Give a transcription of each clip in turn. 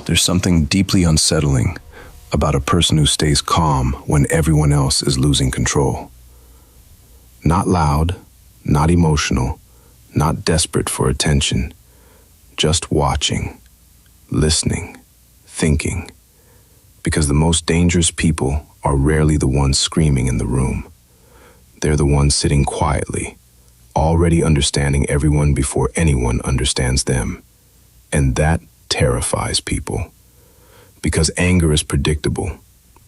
There's something deeply unsettling about a person who stays calm when everyone else is losing control. Not loud, not emotional, not desperate for attention, just watching, listening, thinking. Because the most dangerous people are rarely the ones screaming in the room. They're the ones sitting quietly, already understanding everyone before anyone understands them. And that terrifies people. Because anger is predictable,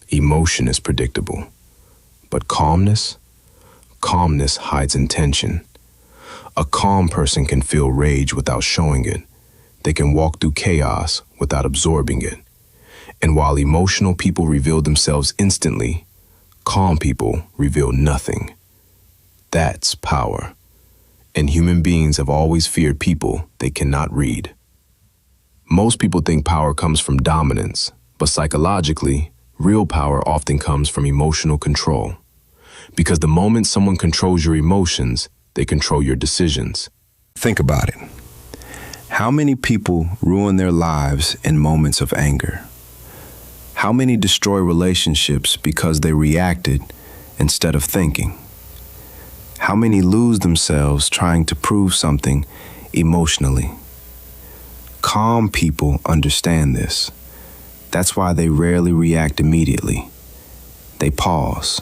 emotion is predictable. But calmness hides intention. A calm person can feel rage without showing it. They can walk through chaos without absorbing it. And while emotional people reveal themselves instantly, calm people reveal nothing. That's power. And human beings have always feared people they cannot read. Most people think power comes from dominance, but psychologically, real power often comes from emotional control. Because the moment someone controls your emotions, they control your decisions. Think about it. How many people ruin their lives in moments of anger? How many destroy relationships because they reacted instead of thinking? How many lose themselves trying to prove something emotionally? Calm people understand this. That's why they rarely react immediately. They pause.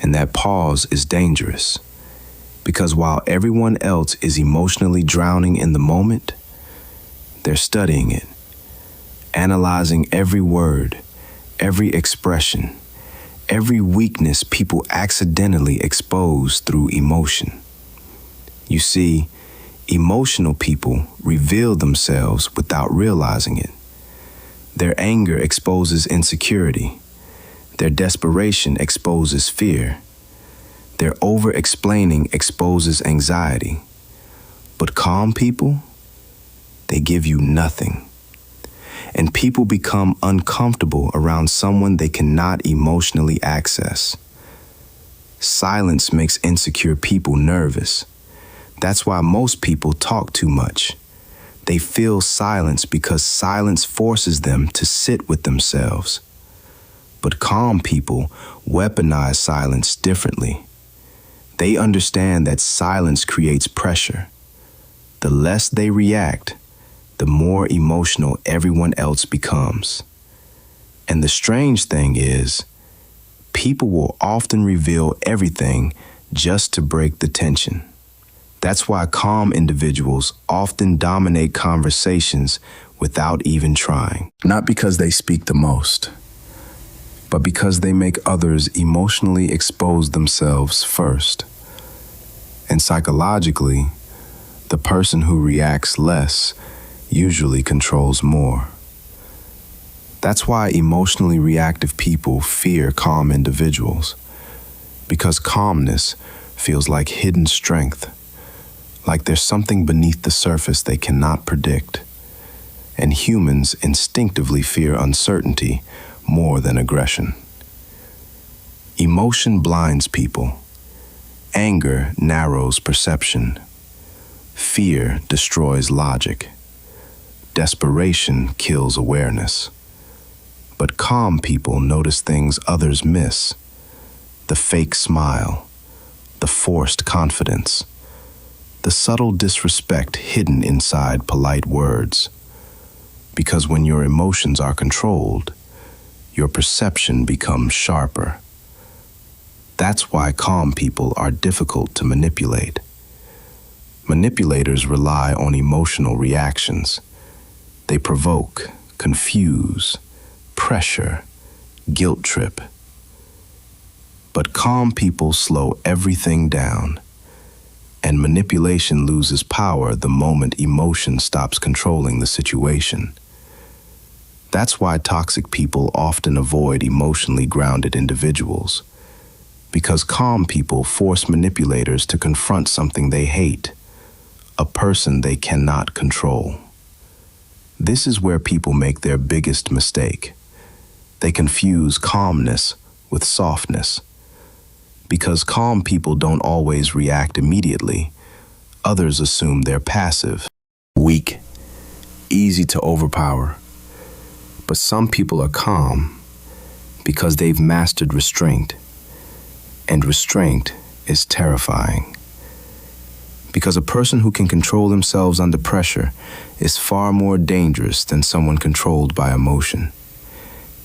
And that pause is dangerous. Because while everyone else is emotionally drowning in the moment, they're studying it, analyzing every word, every expression, every weakness people accidentally expose through emotion. You see, emotional people reveal themselves without realizing it. Their anger exposes insecurity. Their desperation exposes fear. Their over-explaining exposes anxiety. But calm people, they give you nothing. And people become uncomfortable around someone they cannot emotionally access. Silence makes insecure people nervous. That's why most people talk too much. They feel silence because silence forces them to sit with themselves. But calm people weaponize silence differently. They understand that silence creates pressure. The less they react, the more emotional everyone else becomes. And the strange thing is, people will often reveal everything just to break the tension. That's why calm individuals often dominate conversations without even trying. Not because they speak the most, but because they make others emotionally expose themselves first. And psychologically, the person who reacts less usually controls more. That's why emotionally reactive people fear calm individuals, because calmness feels like hidden strength, like there's something beneath the surface they cannot predict. And humans instinctively fear uncertainty more than aggression. Emotion blinds people. Anger narrows perception. Fear destroys logic. Desperation kills awareness. But calm people notice things others miss. The fake smile, the forced confidence, the subtle disrespect hidden inside polite words. Because when your emotions are controlled, your perception becomes sharper. That's why calm people are difficult to manipulate. Manipulators rely on emotional reactions. They provoke, confuse, pressure, guilt trip. But calm people slow everything down, and manipulation loses power the moment emotion stops controlling the situation. That's why toxic people often avoid emotionally grounded individuals, because calm people force manipulators to confront something they hate, a person they cannot control. This is where people make their biggest mistake. They confuse calmness with softness. Because calm people don't always react immediately, others assume they're passive, weak, easy to overpower. But some people are calm because they've mastered restraint. And restraint is terrifying. Because a person who can control themselves under pressure is far more dangerous than someone controlled by emotion.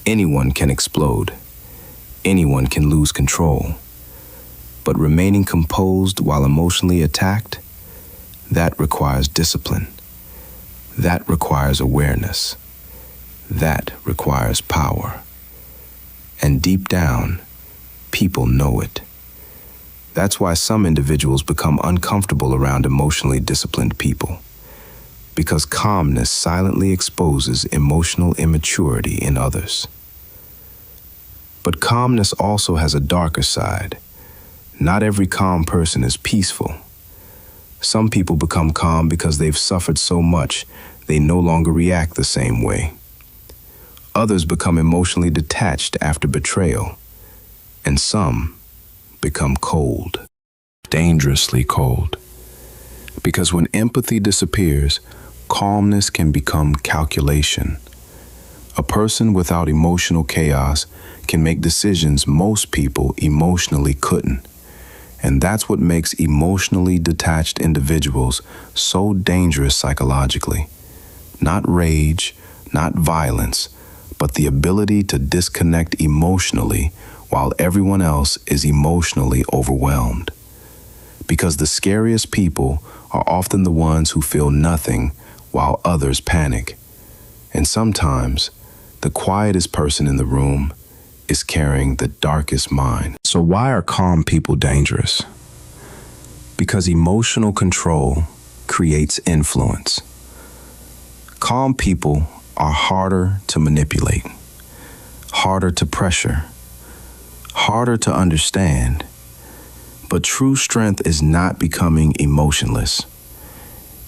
Anyone can explode. Anyone can lose control. But remaining composed while emotionally attacked, that requires discipline. That requires awareness. That requires power. And deep down, people know it. That's why some individuals become uncomfortable around emotionally disciplined people, because calmness silently exposes emotional immaturity in others. But calmness also has a darker side. Not every calm person is peaceful. Some people become calm because they've suffered so much they no longer react the same way. Others become emotionally detached after betrayal, and some become cold, dangerously cold. Because when empathy disappears, calmness can become calculation. A person without emotional chaos can make decisions most people emotionally couldn't. And that's what makes emotionally detached individuals so dangerous psychologically. Not rage, not violence, but the ability to disconnect emotionally while everyone else is emotionally overwhelmed. Because the scariest people are often the ones who feel nothing while others panic. And sometimes, the quietest person in the room is carrying the darkest mind. So why are calm people dangerous? Because emotional control creates influence. Calm people are harder to manipulate, harder to pressure, harder to understand. But true strength is not becoming emotionless.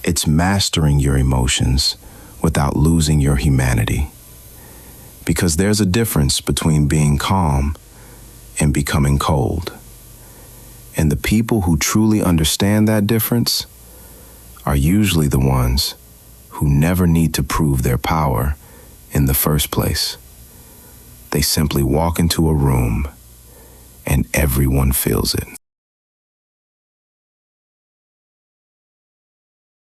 It's mastering your emotions without losing your humanity. Because there's a difference between being calm and becoming cold. And the people who truly understand that difference are usually the ones who never need to prove their power in the first place. They simply walk into a room and everyone feels it.